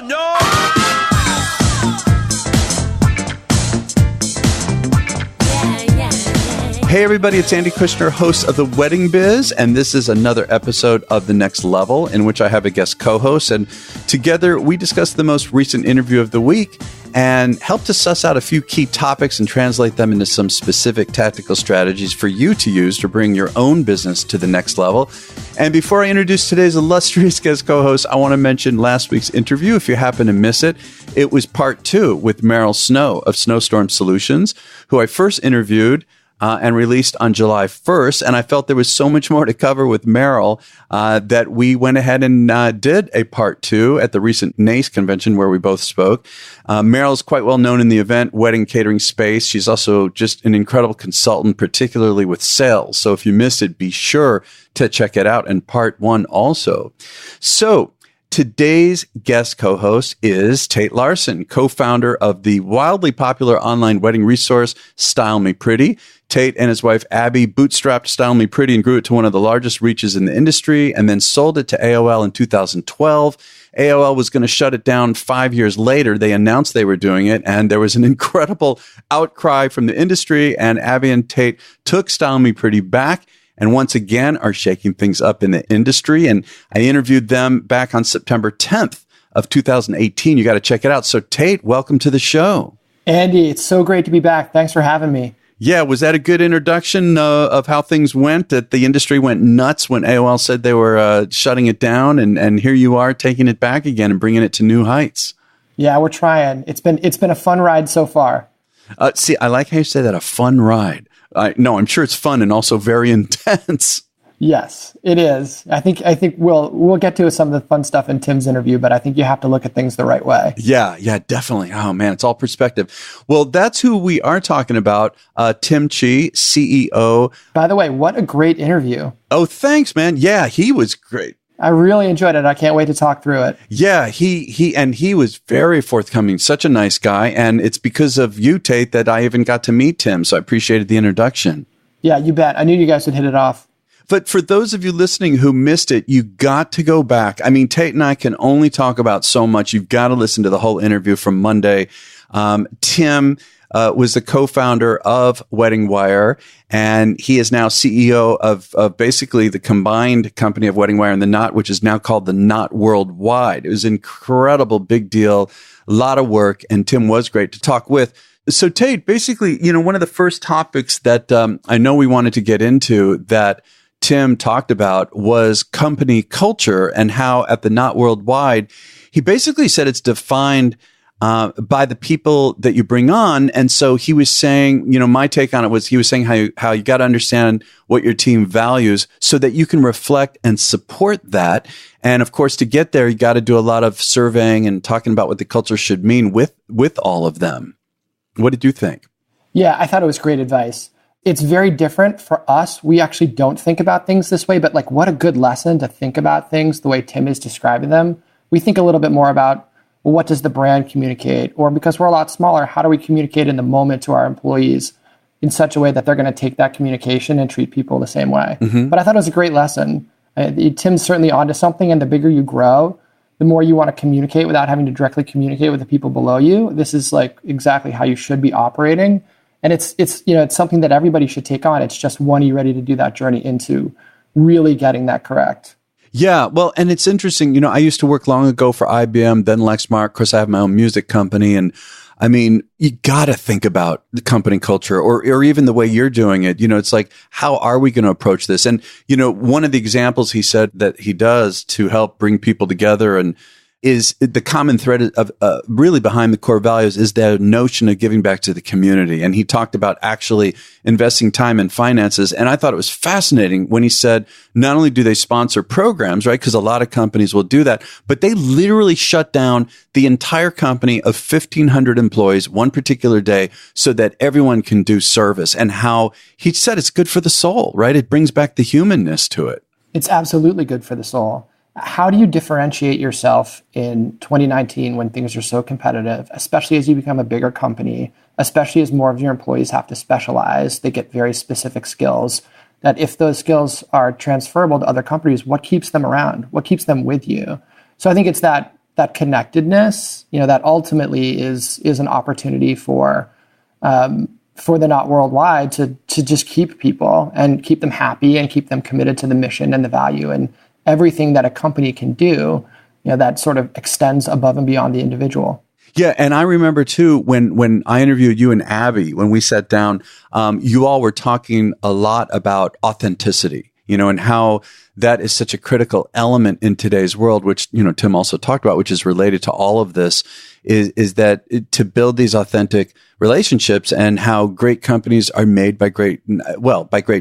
Hey everybody, it's Andy Kushner, host of the Wedding Biz, and this is another episode of The Next Level in which I have a guest co-host, and together we discuss the most recent interview of the week and help to suss out a few key topics and translate them into some specific tactical strategies for you to use to bring your own business to the next level. And before I introduce today's illustrious guest co-host, I want to mention last week's interview. If you happen to miss it, it was part 2 with Meryl Snow of Snowstorm Solutions, who I first interviewed and released on July 1st. And I felt there was so much more to cover with Meryl that we went ahead and did a part 2 at the recent NACE convention where we both spoke. Meryl is quite well known in the event wedding catering space. She's also just an incredible consultant, particularly with sales. So if you missed it, be sure to check it out in part 1 also. So today's guest co-host is Tait Larson, co-founder of the wildly popular online wedding resource, Style Me Pretty. Tait and his wife, Abby, bootstrapped Style Me Pretty and grew it to one of the largest reaches in the industry and then sold it to AOL in 2012. AOL was going to shut it down 5 years later. They announced they were doing it, and there was an incredible outcry from the industry, and Abby and Tait took Style Me Pretty back and once again are shaking things up in the industry. And I interviewed them back on September 10th of 2018. You got to check it out. So Tait, welcome to the show. Andy, it's so great to be back. Thanks for having me. Yeah, was that a good introduction of how things went? That the industry went nuts when AOL said they were shutting it down, and here you are taking it back again and bringing it to new heights. Yeah, we're trying. It's been a fun ride so far. See, I like how you say that, a fun ride. No, I'm sure it's fun and also very intense. Yes, it is. I think we'll get to some of the fun stuff in Tim's interview, but I think you have to look at things the right way. Yeah, definitely. Oh man, it's all perspective. Well, that's who we are talking about. Tim Chi, CEO. By the way, what a great interview. Oh, thanks, man. Yeah, he was great. I really enjoyed it. I can't wait to talk through it. Yeah, he was very forthcoming. Such a nice guy, and it's because of you, Tait, that I even got to meet Tim. So I appreciated the introduction. Yeah, you bet. I knew you guys would hit it off. But for those of you listening who missed it, you got to go back. I mean, Tait and I can only talk about so much. You've got to listen to the whole interview from Monday. Tim was the co-founder of Wedding Wire, and he is now CEO of basically the combined company of Wedding Wire and The Knot, which is now called The Knot Worldwide. It was an incredible big deal, a lot of work, and Tim was great to talk with. So Tait, basically, one of the first topics that I know we wanted to get into that Tim talked about was company culture and how at The Knot Worldwide, he basically said it's defined by the people that you bring on. And so he was saying, my take on it was he was saying how you got to understand what your team values so that you can reflect and support that. And of course, to get there, you got to do a lot of surveying and talking about what the culture should mean with all of them. What did you think? Yeah, I thought it was great advice. It's very different for us. We actually don't think about things this way, but like what a good lesson to think about things the way Tim is describing them. We think a little bit more about, well, what does the brand communicate? Or because we're a lot smaller, how do we communicate in the moment to our employees in such a way that they're going to take that communication and treat people the same way? Mm-hmm. But I thought it was a great lesson. Tim's certainly onto something, and the bigger you grow, the more you want to communicate without having to directly communicate with the people below you. This is like exactly how you should be operating. And it's something that everybody should take on. It's just, when are you ready to do that journey into really getting that correct? Yeah, well, and it's interesting. I used to work long ago for IBM, then Lexmark. Of course, I have my own music company. And I mean, you got to think about the company culture or even the way you're doing it. It's like, how are we going to approach this? And, one of the examples he said that he does to help bring people together and is the common thread of really behind the core values is the notion of giving back to the community. And he talked about actually investing time and finances. And I thought it was fascinating when he said, not only do they sponsor programs, right? Because a lot of companies will do that, but they literally shut down the entire company of 1,500 employees one particular day so that everyone can do service. And how he said it's good for the soul, right? It brings back the humanness to it. It's absolutely good for the soul. How do you differentiate yourself in 2019 when things are so competitive, especially as you become a bigger company, especially as more of your employees have to specialize, they get very specific skills, that if those skills are transferable to other companies, what keeps them around? What keeps them with you? So I think it's that that connectedness, that ultimately is an opportunity for the Not Worldwide to just keep people and keep them happy and keep them committed to the mission and the value and everything that a company can do, that sort of extends above and beyond the individual. Yeah. And I remember too, when I interviewed you and Abby, when we sat down, you all were talking a lot about authenticity, and how that is such a critical element in today's world, which, Tim also talked about, which is related to all of this, is that to build these authentic relationships, and how great companies are made by great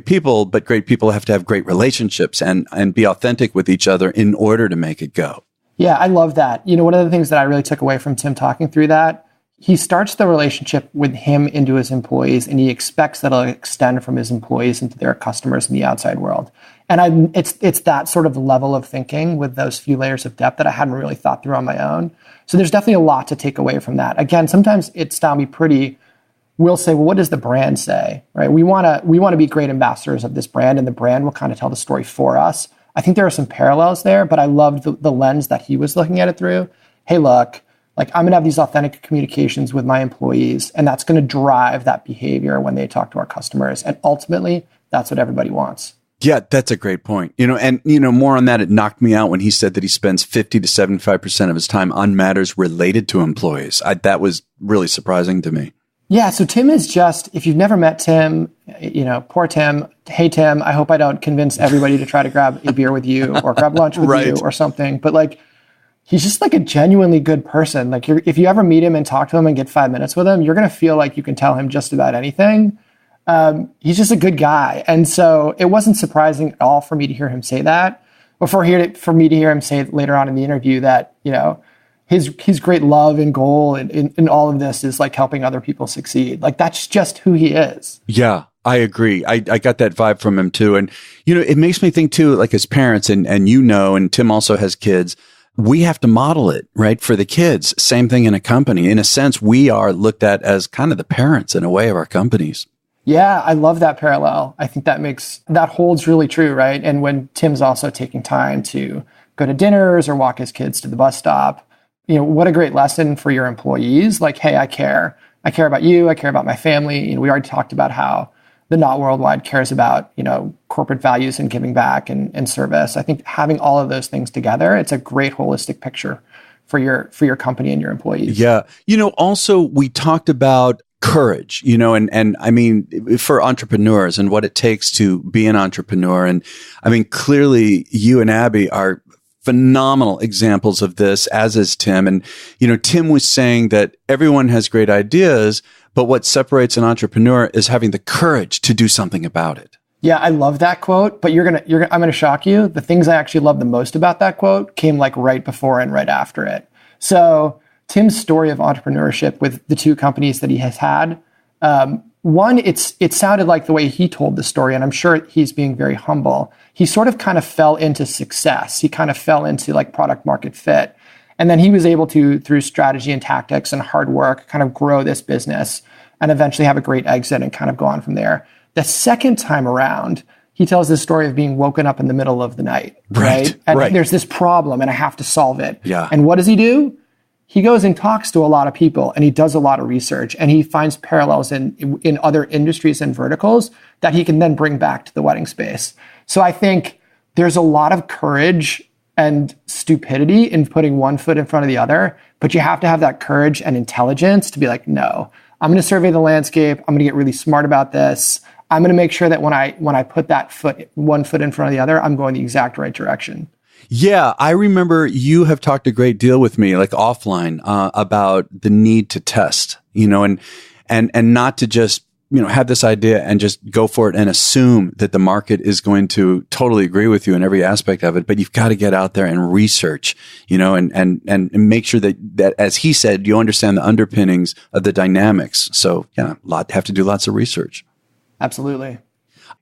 people, but great people have to have great relationships and be authentic with each other in order to make it go. Yeah, I love that. One of the things that I really took away from Tim talking through that, he starts the relationship with him into his employees, and he expects that it'll extend from his employees into their customers in the outside world. And it's that sort of level of thinking with those few layers of depth that I hadn't really thought through on my own. So there's definitely a lot to take away from that. Again, sometimes it's Tommy we'll say, well, what does the brand say, right? We want to be great ambassadors of this brand, and the brand will kind of tell the story for us. I think there are some parallels there, but I loved the lens that he was looking at it through. Hey, look, I'm going to have these authentic communications with my employees, and that's going to drive that behavior when they talk to our customers. And ultimately, that's what everybody wants. Yeah, that's a great point. And more on that, it knocked me out when he said that he spends 50 to 75% of his time on matters related to employees. That was really surprising to me. Yeah, so Tim is just, if you've never met Tim, poor Tim, hey Tim, I hope I don't convince everybody to try to grab a beer with you or grab lunch with you or something. But he's just a genuinely good person. If you ever meet him and talk to him and get 5 minutes with him, you're going to feel like you can tell him just about anything. He's just a good guy. And so it wasn't surprising at all for me to hear him say that, or for me to hear him say later on in the interview that, his great love and goal in all of this is helping other people succeed. That's just who he is. Yeah, I agree. I got that vibe from him too. And, it makes me think too, as parents and and Tim also has kids, we have to model it, right? For the kids. Same thing in a company. In a sense, we are looked at as kind of the parents in a way of our companies. Yeah, I love that parallel. I think that holds really true, right? And when Tim's also taking time to go to dinners or walk his kids to the bus stop, what a great lesson for your employees. Hey, I care. I care about you. I care about my family. We already talked about how the Not Worldwide cares about, corporate values and giving back and service. I think having all of those things together, it's a great holistic picture for your company and your employees. Yeah. Also we talked about courage, and I mean, for entrepreneurs and what it takes to be an entrepreneur. And I mean, clearly you and Abby are phenomenal examples of this, as is Tim. And, Tim was saying that everyone has great ideas, but what separates an entrepreneur is having the courage to do something about it. Yeah, I love that quote, but I'm going to shock you. The things I actually love the most about that quote came right before and right after it. So Tim's story of entrepreneurship with the two companies that he has had, one, it sounded like the way he told the story, and I'm sure he's being very humble. He sort of kind of fell into success. He kind of fell into product market fit. And then he was able to, through strategy and tactics and hard work, kind of grow this business and eventually have a great exit and kind of go on from there. The second time around, he tells this story of being woken up in the middle of the night, right? And there's this problem and I have to solve it. Yeah. And what does he do? He goes and talks to a lot of people and he does a lot of research and he finds parallels in other industries and verticals that he can then bring back to the wedding space. So I think there's a lot of courage and stupidity in putting one foot in front of the other, but you have to have that courage and intelligence to be no, I'm going to survey the landscape. I'm going to get really smart about this. I'm going to make sure that when I put that one foot in front of the other, I'm going the exact right direction. Yeah, I remember you have talked a great deal with me, offline, about the need to test, and not to just, have this idea and just go for it and assume that the market is going to totally agree with you in every aspect of it. But you've got to get out there and research, and make sure that, as he said, you understand the underpinnings of the dynamics. So yeah, have to do lots of research. Absolutely.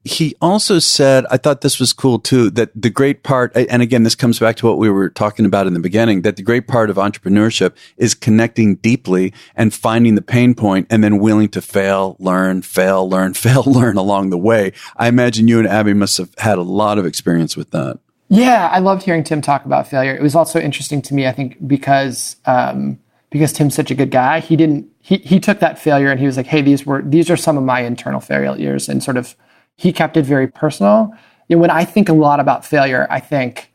He also said, I thought this was cool too, that the great part, and again, this comes back to what we were talking about in the beginning, that the great part of entrepreneurship is connecting deeply and finding the pain point and then willing to fail, learn along the way. I imagine you and Abby must have had a lot of experience with that. Yeah, I loved hearing Tim talk about failure. It was also interesting to me, I think, because Tim's such a good guy. He took that failure and he was like, hey, these are some of my internal failures, and sort of he kept it very personal. When I think a lot about failure, I think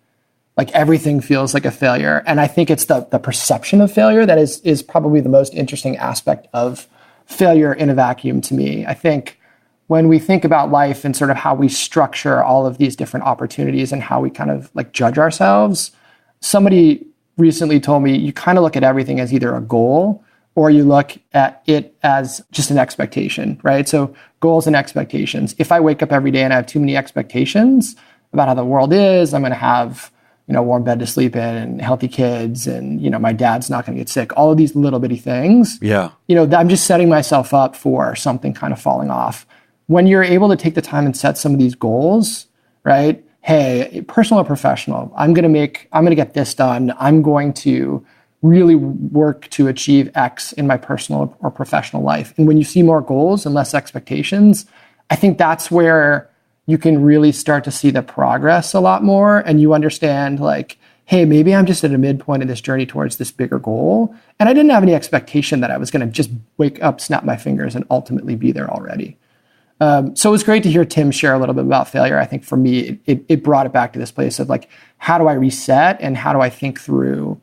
like everything feels like a failure. And I think it's the perception of failure that is probably the most interesting aspect of failure in a vacuum to me. I think when we think about life and sort of how we structure all of these different opportunities and how we kind of like judge ourselves, somebody recently told me you kind of look at everything as either a goal or you look at it as just an expectation, right? So goals and expectations. If I wake up every day and I have too many expectations about how the world is, I'm going to have, a warm bed to sleep in and healthy kids and, my dad's not going to get sick. All of these little bitty things. Yeah. I'm just setting myself up for something kind of falling off. When you're able to take the time and set some of these goals, right? Hey, personal or professional, I'm going to get this done. I'm going to really work to achieve X in my personal or professional life. And when you see more goals and less expectations, I think that's where you can really start to see the progress a lot more. And you understand like, hey, maybe I'm just at a midpoint of this journey towards this bigger goal. And I didn't have any expectation that I was going to just wake up, snap my fingers, and ultimately be there already. So it was great to hear Tim share a little bit about failure. I think for me, it brought it back to this place of like, how do I reset and how do I think through,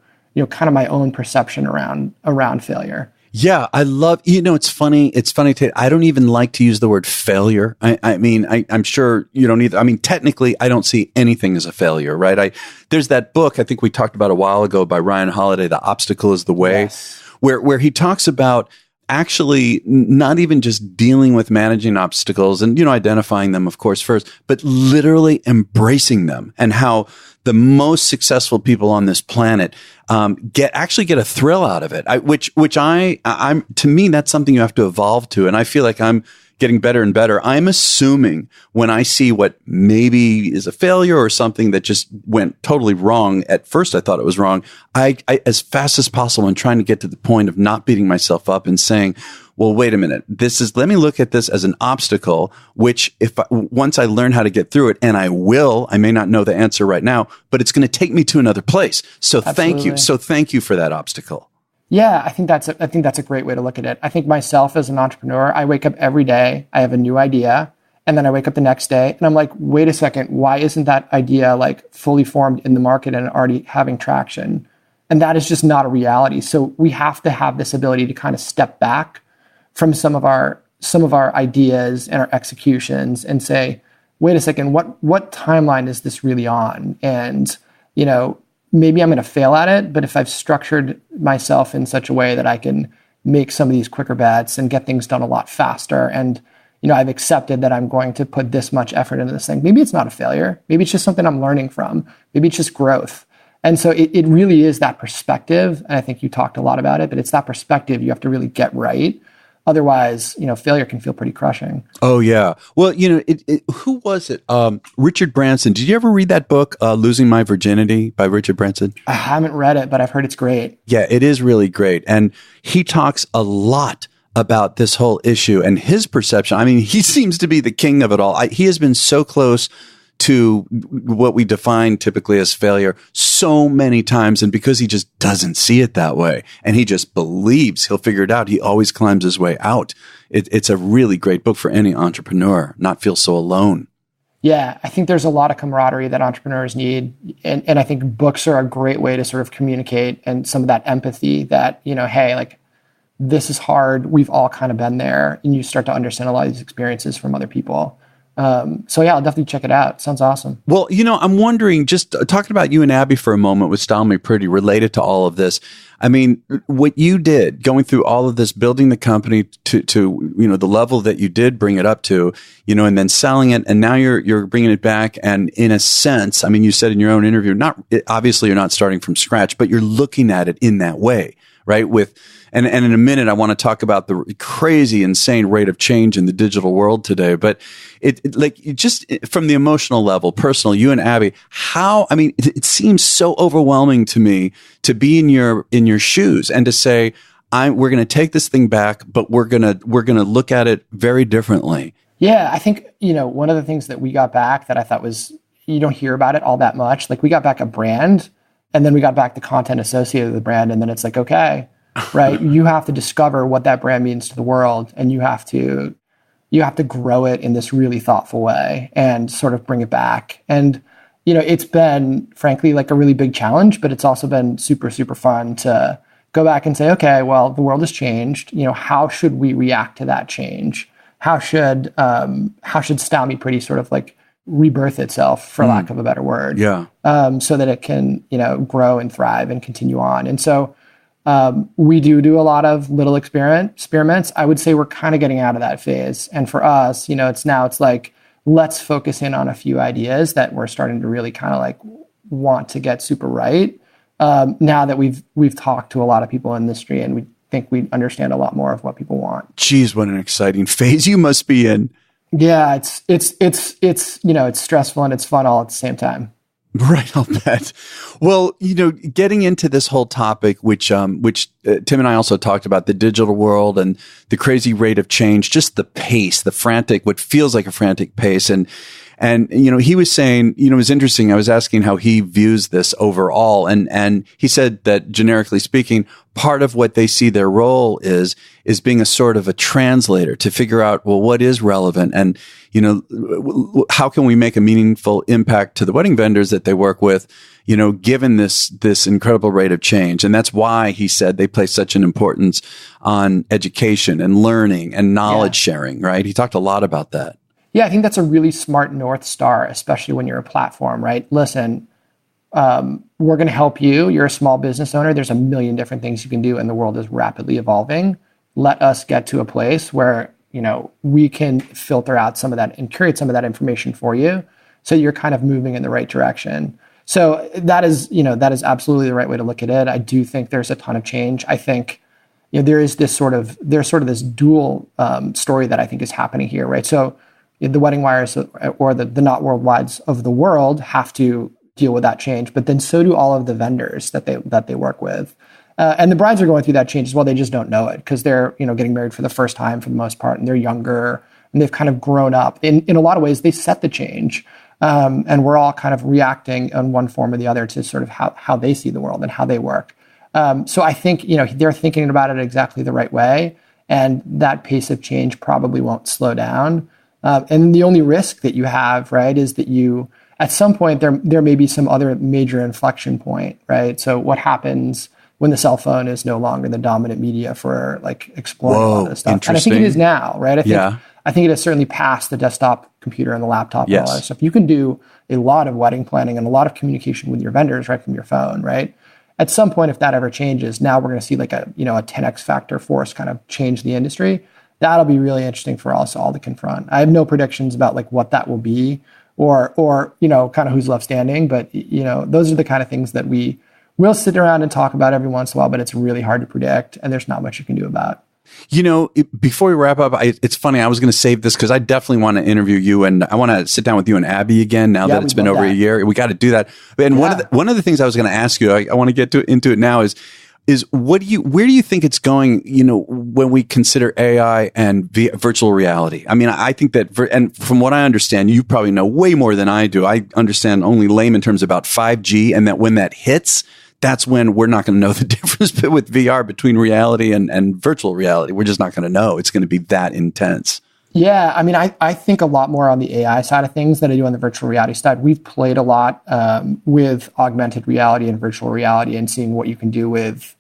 kind of my own perception around failure. Yeah, I love, it's funny, Tait. I don't even like to use the word failure. I'm sure you don't either. Technically, I don't see anything as a failure, right? There's that book I think we talked about a while ago by Ryan Holiday, The Obstacle is the Way, yes. where he talks about actually not even just dealing with managing obstacles and, identifying them, of course, first, but literally embracing them, and how the most successful people on this planet get a thrill out of it. I'm to me, that's something you have to evolve to. And I feel like I'm getting better and better. I'm assuming when I see what maybe is a failure or something that just went totally wrong. At first, I thought it was wrong. I as fast as possible, I'm trying to get to the point of not beating myself up and saying, well, wait a minute. Let me look at this as an obstacle, which once I learn how to get through it, and I may not know the answer right now, but it's going to take me to another place. So thank you. So thank you for that obstacle. Yeah, I think that's a great way to look at it. I think myself as an entrepreneur, I wake up every day, I have a new idea, and then I wake up the next day and I'm like, wait a second, why isn't that idea like fully formed in the market and already having traction? And that is just not a reality. So we have to have this ability to kind of step back from some of our ideas and our executions and say, wait a second, what timeline is this really on? And, maybe I'm going to fail at it, but if I've structured myself in such a way that I can make some of these quicker bets and get things done a lot faster, and, I've accepted that I'm going to put this much effort into this thing, maybe it's not a failure. Maybe it's just something I'm learning from. Maybe it's just growth. And so it really is that perspective. And I think you talked a lot about it, but it's that perspective you have to really get right. Otherwise, failure can feel pretty crushing. Oh, yeah. Well, who was it? Richard Branson. Did you ever read that book, Losing My Virginity by Richard Branson? I haven't read it, but I've heard it's great. Yeah, it is really great. And he talks a lot about this whole issue and his perception. He seems to be the king of it all. He has been so close to what we define typically as failure so many times. And because he just doesn't see it that way and he just believes he'll figure it out, he always climbs his way out. It's a really great book for any entrepreneur, not feel so alone. Yeah, I think there's a lot of camaraderie that entrepreneurs need. And I think books are a great way to sort of communicate and some of that empathy that, hey, like this is hard. We've all kind of been there. And you start to understand a lot of these experiences from other people. So yeah, I'll definitely check it out. Sounds awesome. Well, I'm wondering, just talking about you and Abby for a moment with Style Me Pretty related to all of this. What you did going through all of this, building the company to the level that you did bring it up to, and then selling it. And now you're bringing it back. And in a sense, you said in your own interview, obviously you're not starting from scratch, but you're looking at it in that way, right? And in a minute, I want to talk about the crazy, insane rate of change in the digital world today. But just from the emotional level, personal, you and Abby, it seems so overwhelming to me to be in your shoes and to say, we're going to take this thing back, but we're going to look at it very differently. Yeah, I think, one of the things that we got back that I thought was, you don't hear about it all that much. Like we got back a brand and then we got back the content associated with the brand. And then it's like, okay, right. You have to discover what that brand means to the world, and you have to grow it in this really thoughtful way and sort of bring it back. And, it's been frankly like a really big challenge, but it's also been super, super fun to go back and say, okay, well, the world has changed. How should we react to that change? How should Style Me Pretty sort of like rebirth itself, for lack of a better word? Yeah. So that it can, grow and thrive and continue on. And so we do a lot of little experiments. I would say we're kind of getting out of that phase. And for us, it's like, let's focus in on a few ideas that we're starting to really kind of like want to get super right. Now that we've talked to a lot of people in the industry, and we think we understand a lot more of what people want. Geez, what an exciting phase you must be in. Yeah, it's stressful and it's fun all at the same time. Right, I'll bet. Well, getting into this whole topic, which Tim and I also talked about, the digital world and the crazy rate of change, just the pace, the frantic, what feels like a frantic pace. And he was saying, it was interesting. I was asking how he views this overall. And he said that generically speaking, part of what they see their role is being a sort of a translator to figure out, well, what is relevant? And, how can we make a meaningful impact to the wedding vendors that they work with, given this incredible rate of change? And that's why he said they place such an importance on education and learning and knowledge sharing, right? He talked a lot about that. Yeah, I think that's a really smart North Star, especially when you're a platform, right? Listen, we're going to help you. You're a small business owner. There's a million different things you can do, and the world is rapidly evolving. Let us get to a place where, we can filter out some of that and curate some of that information for you, so you're kind of moving in the right direction. So that is absolutely the right way to look at it. I do think there's a ton of change. I think, there's sort of this dual story that I think is happening here, right? So the wedding wires or the not worldwides of the world have to deal with that change, but then so do all of the vendors that they work with. And the brides are going through that change as well. They just don't know it because they're, getting married for the first time for the most part, and they're younger and they've kind of grown up. In a lot of ways, they set the change. And we're all kind of reacting in one form or the other to sort of how they see the world and how they work. So I think, they're thinking about it exactly the right way. And that pace of change probably won't slow down. And the only risk that you have, right, is that at some point, there may be some other major inflection point, right? So what happens when the cell phone is no longer the dominant media for like exploring a lot of this stuff? And I think it is now, right? I think it has certainly passed the desktop computer and the laptop and all that stuff. You can do a lot of wedding planning and a lot of communication with your vendors right from your phone, right? At some point, if that ever changes, now we're going to see like a 10x factor force kind of change the industry. That'll be really interesting for us all to confront. I have no predictions about like what that will be or kind of who's left standing, but those are the kind of things that we'll sit around and talk about every once in a while, but it's really hard to predict and there's not much you can do about. Before we wrap up, it's funny. I was going to save this because I definitely want to interview you, and I want to sit down with you and Abby again. Now that it's been over a year, we got to do that. And one of the things I was going to ask you, I want to get into it now, is where do you think it's going? When we consider AI and virtual reality. I mean, I think that, and from what I understand, you probably know way more than I do. I understand only layman terms about 5G, and that when that hits, that's when we're not going to know the difference with VR between reality and virtual reality. We're just not going to know. It's going to be that intense. Yeah, I mean, I think a lot more on the AI side of things than I do on the virtual reality side. We've played a lot with augmented reality and virtual reality and seeing what you can do with,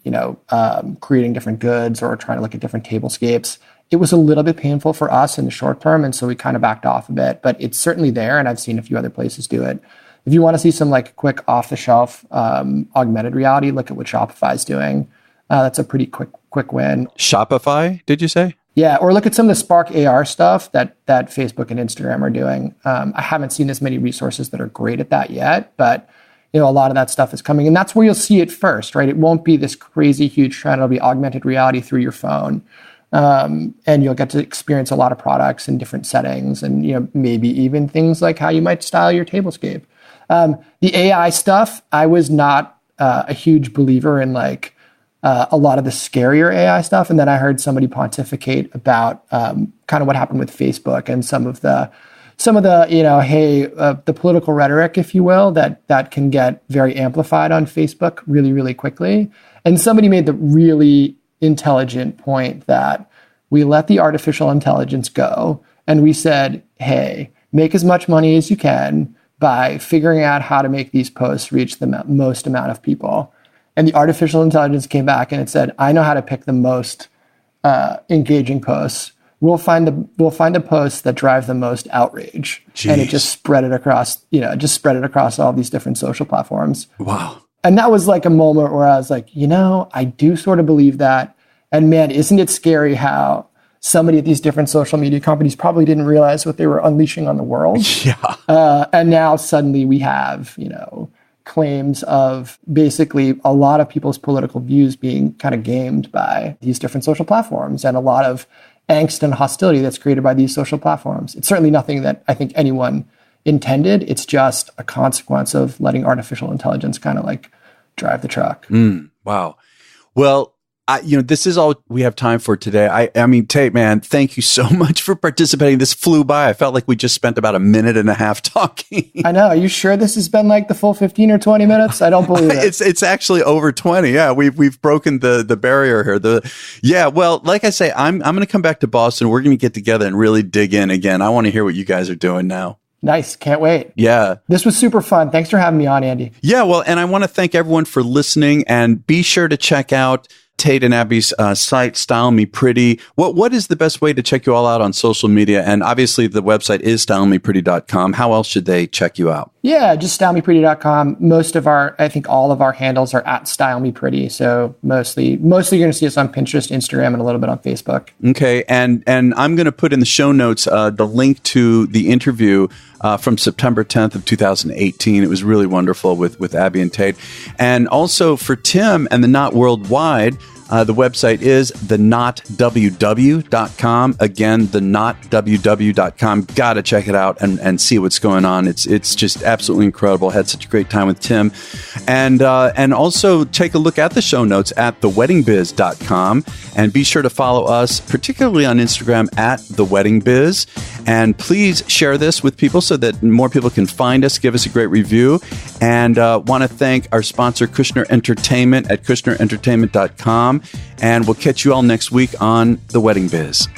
creating different goods or trying to look at different tablescapes. It was a little bit painful for us in the short term, and so we kind of backed off a bit. But it's certainly there, and I've seen a few other places do it. If you want to see some like quick off-the-shelf augmented reality, look at what Shopify's doing. That's a pretty quick win. Shopify, did you say? Yeah, or look at some of the Spark AR stuff that Facebook and Instagram are doing. I haven't seen as many resources that are great at that yet, but a lot of that stuff is coming, and that's where you'll see it first, right? It won't be this crazy huge trend. It'll be augmented reality through your phone, and you'll get to experience a lot of products in different settings, and maybe even things like how you might style your tablescape. The AI stuff, I was not a huge believer in like a lot of the scarier AI stuff. And then I heard somebody pontificate about kind of what happened with Facebook and some of the some of the, the political rhetoric, if you will, that can get very amplified on Facebook really, really quickly. And somebody made the really intelligent point that we let the artificial intelligence go and we said, hey, make as much money as you can by figuring out how to make these posts reach the most amount of people. And the artificial intelligence came back and it said, I know how to pick the most engaging posts. We'll find the posts that drive the most outrage. Jeez. And it just spread it across all these different social platforms. Wow. And that was like a moment where I was like, I do sort of believe that. And man, isn't it scary how somebody at these different social media companies probably didn't realize what they were unleashing on the world. Yeah. And now suddenly we have, claims of basically a lot of people's political views being kind of gamed by these different social platforms and a lot of angst and hostility that's created by these social platforms. It's certainly nothing that I think anyone intended. It's just a consequence of letting artificial intelligence kind of like drive the truck. Wow. Well, this is all we have time for today. I mean, Tait, man, thank you so much for participating. This flew by. I felt like we just spent about a minute and a half talking. I know. Are you sure this has been like the full 15 or 20 minutes? I don't believe it. It's actually over 20. Yeah, we've broken the barrier here. Well, like I say, I'm going to come back to Boston. We're going to get together and really dig in again. I want to hear what you guys are doing now. Nice. Can't wait. Yeah. This was super fun. Thanks for having me on, Andy. Yeah. Well, and I want to thank everyone for listening, and be sure to check out Tait and Abby's site, Style Me Pretty. What is the best way to check you all out on social media? And obviously the website is stylemepretty.com. How else should they check you out? Yeah, just stylemepretty.com. I think all of our handles are at Style Me Pretty. So mostly you're going to see us on Pinterest, Instagram, and a little bit on Facebook. Okay. And I'm going to put in the show notes the link to the interview from September 10th of 2018. It was really wonderful with Abby and Tait. And also for Tim and the Knot Worldwide, the website is thenotww.com. Again, thenotww.com. Got to check it out and see what's going on. It's just absolutely incredible. Had such a great time with Tim. And also take a look at the show notes at theweddingbiz.com. And be sure to follow us, particularly on Instagram at theweddingbiz. And please share this with people so that more people can find us. Give us a great review. And want to thank our sponsor, Kushner Entertainment at kushnerentertainment.com. And we'll catch you all next week on The Wedding Biz.